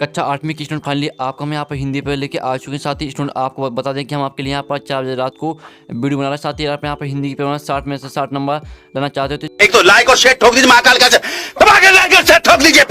कक्षा 8वीं की स्टूडेंट फाइनली आपको हम यहाँ पर हिंदी पर लेके आ चुके हैं। साथ ही स्टूडेंट आपको बता दें कि हम आपके लिए यहाँ पर 4 बजे रात को वीडियो बना रहे हैं। साथ ही आप यहाँ पर हिंदी की पेपर 60 में से 60 नंबर लेना चाहते हो तो एक तो लाइक और शेयर ठोक दीजिए, महाकाल का दबा के लाइक और शेयर ठोक दीजिए।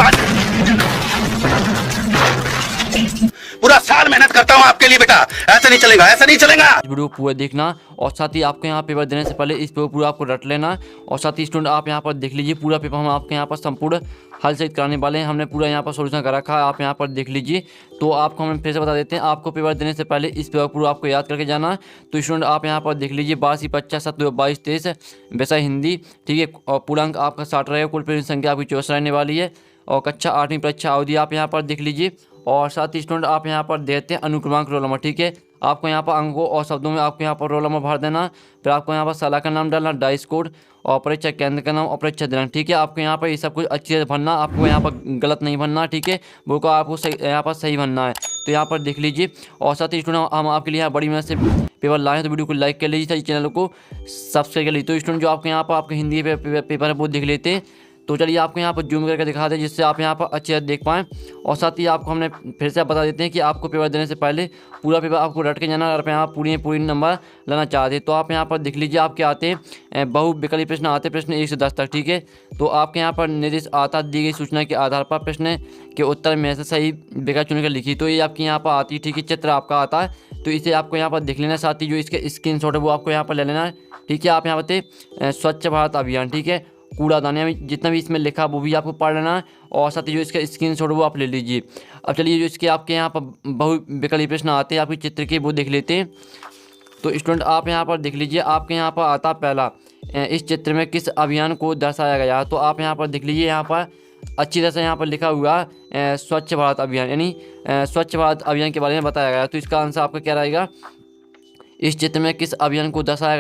पूरा साल मेहनत करता हूँ आपके लिए बेटा, ऐसा नहीं चलेगा, ऐसा नहीं चलेगा। वीडियो पूरा देखना और साथ ही आपको यहाँ पेपर देने से पहले इस पेपर पूरा आपको रट लेना। और साथ ही स्टूडेंट आप यहाँ पर देख लीजिए पूरा पेपर हम आपके यहाँ पर संपूर्ण हल सहित कराने वाले हैं। हमने पूरा यहाँ पर सोल्यूशन कर रखा है, आप यहाँ पर देख लीजिए। तो आपको हम फिर से बता देते हैं, आपको पेपर देने से पहले इस पेपर पूरा आपको याद करके जाना। तो स्टूडेंट आप यहाँ पर देख लीजिए 12 50 7 22 23 विषय हिंदी, ठीक है। और पूर्णांक आपका 60 रहेगा, कुल पेपर संख्या आपकी 64 रहने वाली है। और कक्षा 8वीं परीक्षा अवधि आप यहाँ पर देख लीजिए। और साथ ही स्टूडेंट आप यहाँ पर देते हैं अनुक्रमांक रोल नंबर, ठीक है। आपको यहाँ पर अंकों और शब्दों में आपको यहाँ पर रोल नंबर भर देना। फिर आपको यहाँ पर साला का नाम डालना, डाइस कोड और परीक्षा केंद्र का नाम और परीक्षा दिनांक, ठीक है। आपको यहाँ पर ये सब कुछ अच्छे से भरना, आपको यहाँ पर गलत नहीं भरना, ठीक है। वो को आपको सही यहाँ पर सही भरना है। तो यहाँ पर देख लीजिए। और साथ ही स्टूडेंट हम आपके लिए यहाँ बड़ी मेहनत से पेपर लाए हैं, तो वीडियो को लाइक कर लीजिए, चैनल को सब्सक्राइब कर लीजिए। तो स्टूडेंट जो आपके यहाँ पर आपके हिंदी पेपर है वो देख लेते हैं। तो चलिए आपको यहाँ पर जूम करके दिखा दें जिससे आप यहाँ पर अच्छे से देख पाएँ। और साथ ही आपको हमने फिर से बता देते हैं कि आपको पेपर देने से पहले पूरा पेपर आपको रट के जाना। अगर यहाँ पूरी नंबर लेना चाहते हैं तो आप यहाँ पर देख लीजिए आपके आते हैं बहुविकल्पी प्रश्न आते हैं, प्रश्न 1 से 10 तक, ठीक है। तो आपके यहाँ पर निर्देश आता दी गई सूचना के आधार पर प्रश्न के उत्तर में से सही विकल्प चुनकर लिखी। तो ये आपके यहाँ पर आती है, ठीक है। चित्र आपका आता है तो इसे आपको यहाँ पर देख लेना। साथ ही जो इसके स्क्रीनशॉट है वो आपको यहाँ पर ले लेना है, ठीक है। आप यहाँ पर स्वच्छ भारत अभियान, ठीक है, कूड़ादान यानी जितना भी इसमें लिखा वो भी आपको पढ़ लेना है। और साथ ही जो इसका स्क्रीनशॉट वो आप ले लीजिए। अब चलिए जो इसके आपके यहाँ पर बहुविकल्पी प्रश्न आते हैं आपके चित्र के वो देख लेते हैं। तो स्टूडेंट आप यहाँ पर देख लीजिए आपके यहाँ पर आता पहला, इस चित्र में किस अभियान को दर्शाया गया। तो आप यहाँ पर देख लीजिए यहाँ पर अच्छी तरह से यहाँ पर लिखा हुआ स्वच्छ भारत अभियान यानी स्वच्छ भारत अभियान के बारे में बताया गया। तो इसका आंसर आपका क्या रहेगा, इस चित्र में किस अभियान को दर्शाया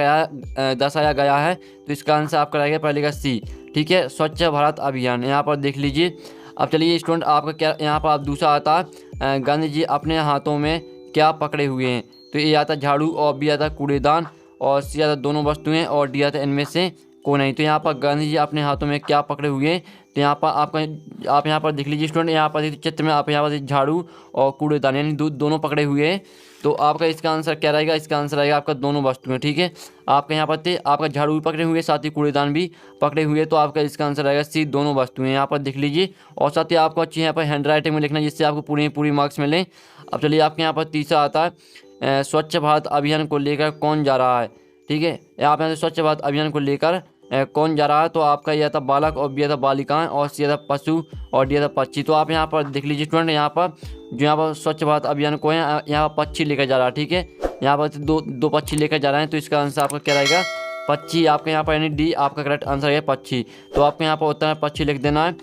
गया है। तो इसका आंसर आपका रहेगा पहले का सी, ठीक है, स्वच्छ भारत अभियान। यहाँ पर देख लीजिए। अब चलिए स्टूडेंट आपका क्या यहाँ पर आप दूसरा आता है गांधी जी अपने हाथों में क्या पकड़े हुए हैं। तो ये आता झाड़ू और बी आता कूड़ेदान और सी आता दोनों वस्तुएं और डी आता इनमें से को नहीं। तो यहाँ पर गांधी जी अपने हाथों में क्या पकड़े हुए हैं। तो यहाँ पर आप यहाँ पर देख लीजिए स्टूडेंट, यहाँ पर चित्र में आप यहाँ पर झाड़ू और कूड़ेदान यानी दोनों पकड़े हुए हैं। तो आपका इसका आंसर क्या रहेगा, इसका आंसर रहेगा आपका दोनों वस्तुएं, ठीक है। आपके यहाँ पर आपका झाड़ू भी पकड़े हुए, साथ ही कूड़ेदान भी पकड़े हुए। तो आपका इसका आंसर रहेगा सी, दोनों वस्तुएं। यहाँ पर देख लीजिए। और साथ ही आपको अच्छी यहाँ पर हैंड राइटिंग में लिखना जिससे आपको पूरी मार्क्स मिलें। अब चलिए आपके यहाँ पर तीसरा आता है स्वच्छ भारत अभियान को लेकर कौन जा रहा है, ठीक है। आप यहाँ से स्वच्छ भारत अभियान को लेकर कौन जा रहा है। तो आपका यह था बालक और बी था बालिकाएं और सी था पशु और डी था पक्षी। तो आप यहाँ पर देख लीजिए स्टूडेंट, यहाँ पर स्वच्छ भारत अभियान को है यहाँ पर पक्षी लेकर जा रहा है, ठीक है। यहाँ पर दो पक्षी लेकर जा रहे हैं। तो इसका आंसर आपका क्या रहेगा, पक्षी। आपका यहाँ पर यानी डी आपका करेक्ट आंसर है पक्षी। तो आपको यहाँ पर उत्तर में पक्षी लिख देना है।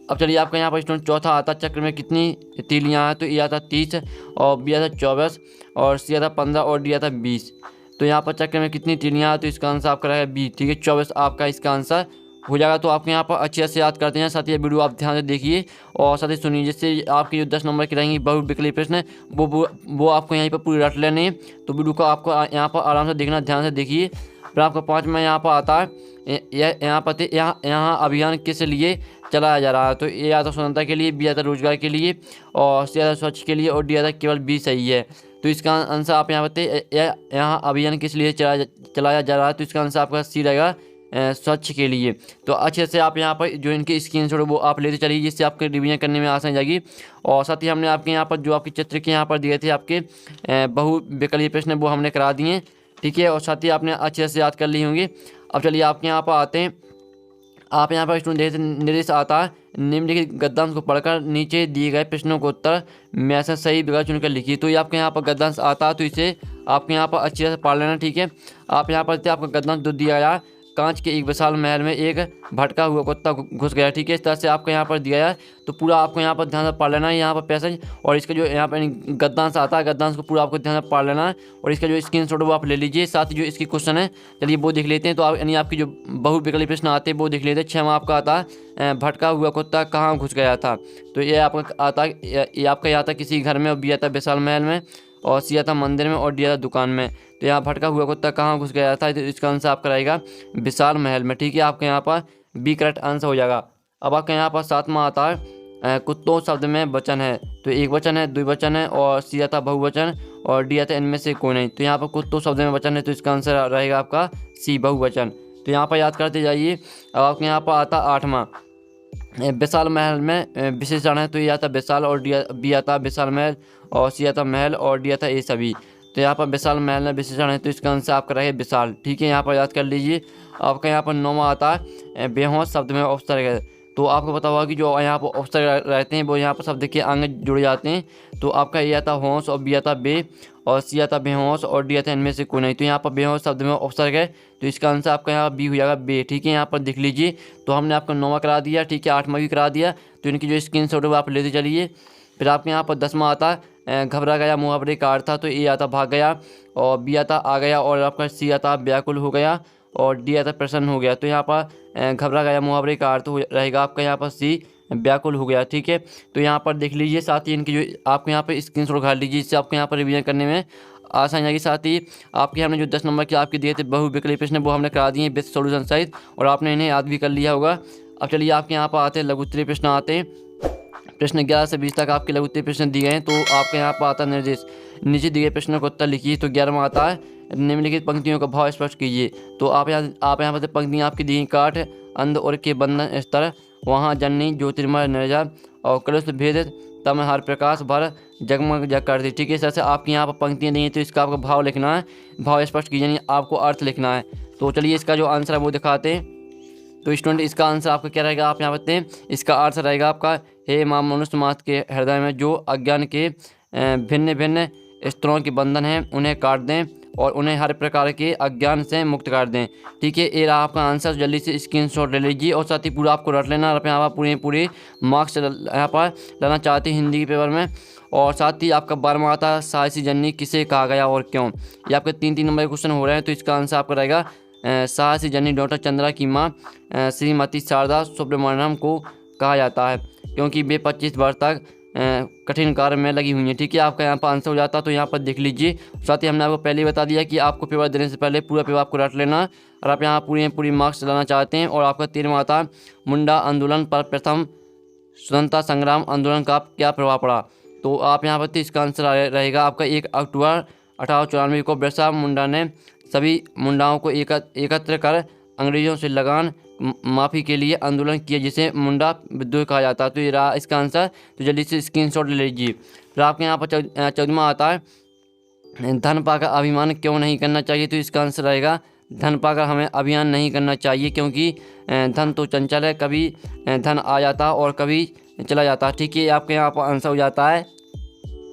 अब चलिए आपका यहाँ पर स्टूडेंट चौथा आता चक्र में कितनी तीलियाँ हैं। तो ए आता 30 और बी आता 24 और सी आता 15 और डी आता 20। तो यहाँ पर चक्र में कितनी तीलियाँ हैं। तो इसका आंसर आपका रहेगा बी, ठीक है, 24 आपका इसका आंसर हो जाएगा। तो आपके यहाँ पर अच्छे से याद करते हैं। साथ ही ये वीडियो आप ध्यान से देखिए और साथ ही सुनिए जिससे आपकी जो 10 नंबर की रहेंगी बहुविकल्पी प्रश्न वो आपको यहीं पर पूरी रट लेने हैं। तो वीडियो को आपको यहाँ पर आराम से देखना, ध्यान से देखिए। फिर आपका 5 में यहाँ पर आता है यहाँ अभियान किस लिए चलाया जा रहा है। तो ए आता स्वतंत्रता के लिए, बी आता रोजगार के लिए और सी आता स्वच्छ के लिए और डी आता केवल बी सही है। तो इसका आंसर आप यहाँ पर यहाँ अभियान किस लिए चलाया जा रहा है। तो इसका आंसर आपका सी रहेगा स्वच्छ के लिए। तो अच्छे से आप यहाँ पर जो इनके स्क्रीनशॉट वो आप लेते चलिए जिससे आपके रिवीजन करने में आसान जाएगी। और साथ ही हमने आपके यहाँ पर जो आपके चित्र के यहाँ पर दिए थे आपके बहुविकल्पी प्रश्न वो हमने करा दिए, ठीक है। और साथ ही आपने अच्छे से याद कर ली होंगी। अब चलिए आपके यहाँ पर आते हैं। आप यहाँ पर स्टूडेंट निर्देश आता है निम्नलिखित गद्यांश को पढ़कर नीचे दिए गए प्रश्नों को उत्तर में से सही विकल्प चुनकर लिखिए। तो ये आपके यहाँ पर गद्यांश आता है तो इसे आपके यहाँ पर अच्छी तरह से पढ़ लेना, ठीक है। आप यहाँ पर आपका गद्यांश जो दिया गया कांच के एक विशाल महल में एक भटका हुआ कुत्ता घुस गया, ठीक है। इस तरह से आपको यहाँ पर दिया है। तो पूरा आपको यहाँ पर ध्यान से पढ़ लेना है यहाँ पर पैसेज। और इसका जो यहाँ पर गद्यांश आता है गद्यांश को पूरा आपको ध्यान से पढ़ लेना है। और इसका जो स्क्रीनशॉट वो आप ले लीजिए। साथ ही जो इसकी क्वेश्चन है चलिए वो देख लेते हैं। तो आप यानी आपकी जो बहुविकल्पी प्रश्न आते हैं वो देख लेते हैं। 6 में आपका आता है भटका हुआ कुत्ता कहाँ घुस गया था। तो ये आपका आता है ये आपका यहाँ था किसी घर में और बी आता विशाल महल में और सी आता मंदिर में और डी आता दुकान में। तो यहाँ भटका हुआ कुत्ता कहाँ घुस गया था। तो इसका आंसर आपका रहेगा विशाल महल में, ठीक है। आपके यहाँ पर बी करेक्ट आंसर हो जाएगा। अब आपके यहाँ पर 7वां आता है कुत्तों शब्द में वचन है, तो एक वचन है, द्विवचन है, और सी आता बहुवचन, और डी आता इनमें से कोई नहीं। तो यहाँ पर कुत्तों शब्द में वचन है, तो इसका आंसर रहेगा आपका सी बहुवचन। तो यहाँ पर याद करते जाइए। अब आपके यहाँ पर आता 8वां, विशाल महल में विशेषण है, तो ये आता विशाल, और बी आता विशाल महल, और सी आता महल, और डी आता ये सभी। तो यहाँ पर विशाल महल में विशेषण है, तो इसका आंसर आपका रहेगा विशाल। ठीक है, यहाँ पर याद कर लीजिए। आपका यहाँ पर 9वां आता है बेहोश शब्द में उपसर्ग है, तो आपको पता होगा कि जो यहाँ पर उपसर्ग रहते हैं वो यहाँ पर शब्द के आगे जुड़ जाते हैं। तो आपका ये आता होश, और बी आता बे, और सी आता बेहोश, और डी आता इनमें से कोई नहीं। तो यहाँ पर बेहोश शब्द में उपसर्ग है, तो इसका आंसर आपका यहाँ बी हो जाएगा बे। ठीक है, यहाँ पर देख लीजिए। तो हमने आपका 9वां करा दिया, ठीक है, 8वां भी करा दिया। तो इनकी जो स्क्रीनशॉट है वो आप लेते चलिए। फिर आपके यहाँ पर 10वां आता घबरा गया, मुहावरे का अर्थ था, तो ए आता भाग गया, और बी आता आ गया, और आपका सी आता व्याकुल हो गया, और डी आता प्रसन्न हो गया। तो यहाँ पर घबरा गया मुहावरे का अर्थ रहेगा आपका यहाँ पर सी व्याकुल हो गया। ठीक है, तो यहाँ पर देख लीजिए। साथ ही इनकी जो आपको यहाँ पर स्क्रीनशॉट उठा लीजिए, इससे आपको यहाँ पर रिवीजन करने में आसानी आएगी। साथ ही आपके हमने जो 10 नंबर के आपके दिए थे बहुविकल्पी प्रश्न, वो हमने करा दिए बेस्ट सोल्यूशन सहित, और आपने इन्हें याद भी कर लिया होगा। अब चलिए आपके यहाँ पर आते हैं लघुत्तरीय प्रश्न आते हैं। प्रश्न 11 से 20 तक आपके लघुत्तरीय प्रश्न दिए गए हैं। तो आपके यहाँ पर आता है निर्देश, नीचे दिए प्रश्नों का उत्तर लिखिए। तो 11वां आता है निम्नलिखित पंक्तियों का भाव स्पष्ट कीजिए। तो आप यहाँ पर पंक्तियाँ आपकी दी, काठ अंध और के बंधन स्तर, वहाँ जननी ज्योतिर्मय निर्जा, और कलुष भेद तम हर प्रकाश भर जगमग जग करती। ठीक है, इस तरह से आपकी यहाँ पर पंक्तियाँ दी हैं, तो इसका आपको भाव लिखना है, भाव स्पष्ट कीजिए, यानी आपको अर्थ लिखना है। तो चलिए इसका जो आंसर है वो दिखाते हैं। तो स्टूडेंट इसका आंसर आपका क्या रहेगा, आप यहाँ बताते हैं। इसका अर्थ रहेगा आपका, हे माँ मनुष्य मात्र के हृदय में जो अज्ञान के भिन्न भिन्न स्तरों के बंधन हैं उन्हें काट दें, और उन्हें हर प्रकार के अज्ञान से मुक्त कर दें। ठीक है, ये रहा आपका आंसर। जल्दी से स्क्रीनशॉट ले लीजिए, और साथ ही पूरा आपको रट लेना। और यहाँ पर पूरे मार्क्स यहाँ पर लाना चाहते हैं हिंदी के पेपर में। और साथ ही आपका 12वां आता है साहसी जननी किसे कहा गया और क्यों। ये आपके 3-3 नंबर के क्वेश्चन हो रहे हैं। तो इसका आंसर आपका रहेगा साहसी जननी डॉक्टर चंद्रा की माँ श्रीमती शारदा सुब्रमण्यम को कहा जाता है, क्योंकि वे 25 वर्ष तक कठिन कार्य में लगी हुई है। ठीक है, आपका यहाँ पर आंसर हो जाता है। तो यहाँ पर देख लीजिए। साथ ही हमने आपको पहले ही बता दिया कि आपको पेपर देने से पहले पूरा पेपर आपको रट लेना, और आप यहाँ पूरी मार्क्स लाना चाहते हैं। और आपका 13वां आता है मुंडा आंदोलन पर प्रथम स्वतंत्रता संग्राम आंदोलन का क्या प्रभाव पड़ा। तो आप यहाँ पर इसका आंसर रहेगा आपका 1 अक्टूबर 1894 को बिरसा मुंडा ने सभी मुंडाओं को एकत्र कर अंग्रेजों से लगान माफ़ी के लिए आंदोलन किया, जिसे मुंडा विद्रोह कहा जाता है। तो ये रहा इसका आंसर। तो जल्दी से स्क्रीनशॉट ले लीजिए। फिर आपके यहाँ पर 14वां आता है धन पाकर अभिमान क्यों नहीं करना चाहिए। तो इसका आंसर रहेगा धन पाकर हमें अभिमान नहीं करना चाहिए, क्योंकि धन तो चंचल है, कभी धन आ जाता और कभी चला जाता। ठीक है, आपके यहाँ पर आंसर हो जाता है।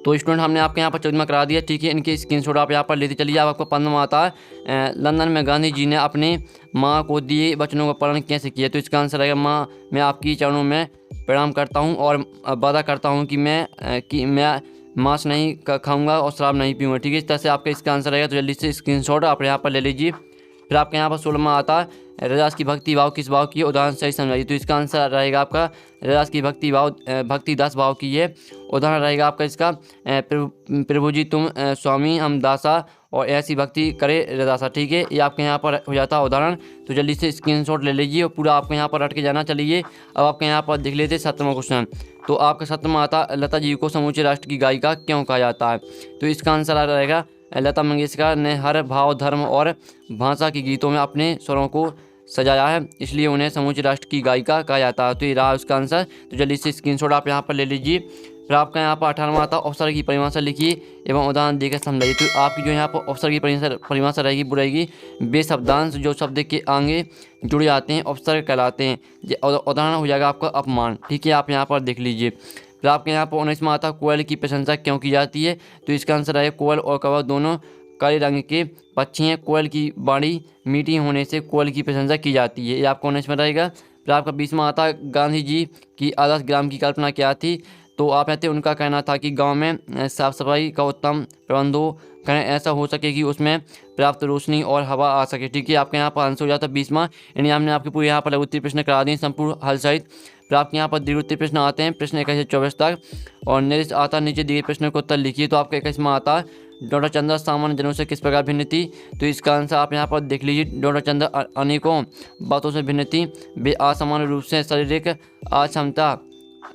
तो स्टूडेंट हमने आपके यहाँ पर 14वां करा दिया। ठीक है, इनके स्क्रीनशॉट आप यहाँ पर लेते चलिए। अब आपको 15वां आता है लंदन में गांधी जी ने अपने माँ को दिए वचनों का पालन कैसे किया। तो इसका आंसर रहेगा माँ मैं आपकी चरणों में प्रणाम करता हूँ और वादा करता हूँ कि मैं मांस नहीं खाऊंगा और शराब नहीं पीऊँगा। ठीक है, इस तरह से आपका इसका आंसर रहेगा। तो जल्दी से स्क्रीनशॉट आप यहाँ पर ले लीजिए। फिर आपके यहाँ पर 16वां आता है रजास की भक्ति भाव किस भाव की है, उदाहरण सही समझाइए। तो इसका आंसर रहेगा आपका रजास की भक्ति 10 भाव की है। उदाहरण रहेगा आपका इसका प्रभु जी तुम स्वामी हम दासा, और ऐसी भक्ति करे रजासा। ठीक है, ये आपके यहाँ पर हो जाता है उदाहरण। तो जल्दी से स्क्रीनशॉट ले लीजिए और पूरा आपके यहाँ पर रट के जाना। चलिए अब आपके यहाँ पर देख लेते 7वां क्वेश्चन। तो आपका 7वां आता लता जी को समूचे राष्ट्र की गायिका क्यों कहा जाता है। तो इसका आंसर रहेगा लता मंगेशकर ने हर भाव धर्म और भाषा के गीतों में अपने स्वरों को सजाया है, इसलिए उन्हें समूचे राष्ट्र की गायिका कहा जाता है। तो ये रहा उसका आंसर। तो जल्दी से स्क्रीनशॉट आप यहाँ पर ले लीजिए। फिर आपका यहाँ पर 18वां आता है अवसर की परिभाषा लिखिए एवं उदाहरण देकर समझाइए। तो आपकी जो यहाँ पर अवसर की परिभाषा रहेगी वो रहेगी वे शब्दांश जो शब्द के आगे जुड़ जाते हैं अवसर कहलाते हैं। उदाहरण हो जाएगा आपका अपमान। ठीक है, आप यहाँ पर देख लीजिए। फिर आपके यहाँ पर 19वां आता है कोयल की प्रशंसा क्यों की जाती है। तो इसका आंसर है कोयल और कौवा दोनों काले रंग के पक्षी हैं, कोयल की वाणी मीठी होने से कोयल की प्रशंसा की जाती है। ये आपको 19वां रहेगा। फिर आपका 20वां आता है गांधी जी की आदर्श ग्राम की कल्पना क्या थी। तो आप कहते हैं उनका कहना था कि गांव में साफ सफाई का उत्तम प्रबंध हो, करें ऐसा हो सके कि उसमें पर्याप्त रोशनी और हवा आ सके। ठीक है, आपके यहाँ पर आंसर हो जाता है 20वां। यानी हमने आपके पूरे यहाँ पर लघु उत्तरीय प्रश्न करा दिए संपूर्ण हल सहित। फिर आपके यहाँ पर दीर्घ उत्तरीय प्रश्न आते हैं प्रश्न 21 से 24 तक, और निर्दिष्ट आता है नीचे दिए प्रश्न को उत्तर लिखिए। तो आपका 21वां आता है डॉक्टर चंद्र सामान्य जनों से किस प्रकार भिन्न थी। तो इसका आंसर आप यहाँ पर देख लीजिए। डॉक्टर चंद्र अनेकों बातों से भिन्न थी, वे असामान्य रूप से शारीरिक अक्षमता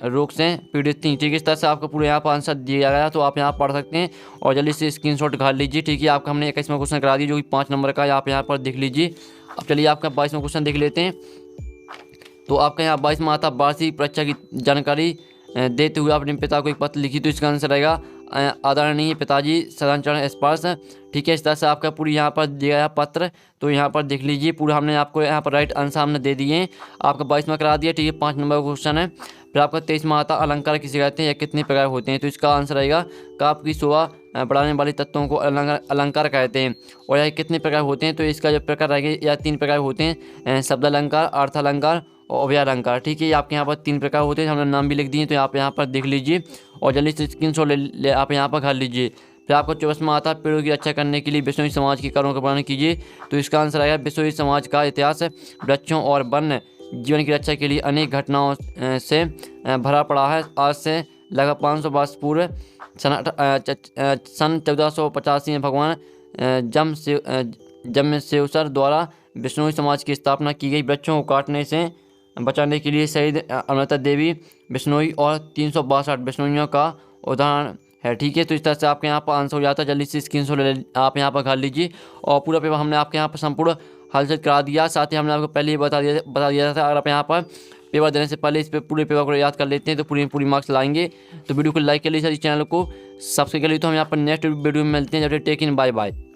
रोग से पीड़ित थी। ठीक है, इस तरह से आपको पूरे यहाँ पर आंसर दिया गया, तो आप यहाँ पढ़ सकते हैं और जल्दी से स्क्रीनशॉट निकाल लीजिए। ठीक है, आपका हमने 21वां क्वेश्चन करा दिया जो कि 5 नंबर का है, आप यहाँ पर देख लीजिए। अब चलिए आपका 22वां क्वेश्चन देख लेते हैं। तो आपका यहाँ 22वां आता वार्षिक परीक्षा की जानकारी देते हुए अपने पिता को एक पत्र लिखी, तो इसका आंसर रहेगा आदरणीय पिताजी सदाचरण स्पर्श। ठीक है, इस तरह से आपका पूरी यहाँ पर दिया गया पत्र, तो यहाँ पर देख लीजिए पूरा हमने आपको यहाँ पर राइट आंसर हमने दे दिए हैं। आपका 22वां करा दिया। ठीक है, 5 नंबर का क्वेश्चन है। फिर आपका 23वां आता अलंकार किसे कहते हैं या कितने प्रकार होते हैं, तो इसका आंसर रहेगा काव्य की शोभा बढ़ाने वाले तत्वों को अलंकार कहते हैं। और यह कितने प्रकार होते हैं, तो इसका जो प्रकार रहेगा या 3 प्रकार होते हैं, शब्द अलंकार, अर्थ अलंकार और अव्यय अलंकार। ठीक है, ये आपके यहाँ पर 3 प्रकार होते हैं, हमने नाम भी लिख दिए, तो आप यहाँ पर देख लीजिए और जल्दी से स्क्रीनशॉट ले आप यहाँ पर कर लीजिए। फिर आपको 24वां आता है पेड़ों की रक्षा करने के लिए बिश्नोई समाज के कार्यों का वर्णन कीजिए, तो इसका आंसर आएगा बिश्नोई समाज का इतिहास वृक्षों और वन्य जीवन की रक्षा के लिए अनेक घटनाओं से भरा पड़ा है। आज से लगभग 500 वर्ष पूर्व सन 1485 में भगवान जम्मेसेवसर द्वारा बिश्नोई समाज की स्थापना की गई। वृक्षों को काटने से बचाने के लिए शहीद अमृता देवी बिश्नोई और 362 बिश्नोइयों का उदाहरण है। ठीक है, तो इस तरह से आपके यहाँ पर आंसर हो जाता है। जल्दी से स्क्रीनशॉट आप यहाँ पर कर लीजिए और पूरा पेपर हमने आपके यहाँ पर संपूर्ण हल से करा दिया। साथ ही हमने आपको पहले ही बता दिया था, अगर आप यहाँ पर पेपर देने से पहले इस पूरे पेपर को याद कर लेते हैं तो पूरी मार्क्स लाएंगे। तो वीडियो को लाइक कर लीजिए, चैनल को सब्सक्राइब कर लीजिए। तो हम यहाँ पर नेक्स्ट वीडियो में मिलते हैं। जब टेक इन, बाय बाय।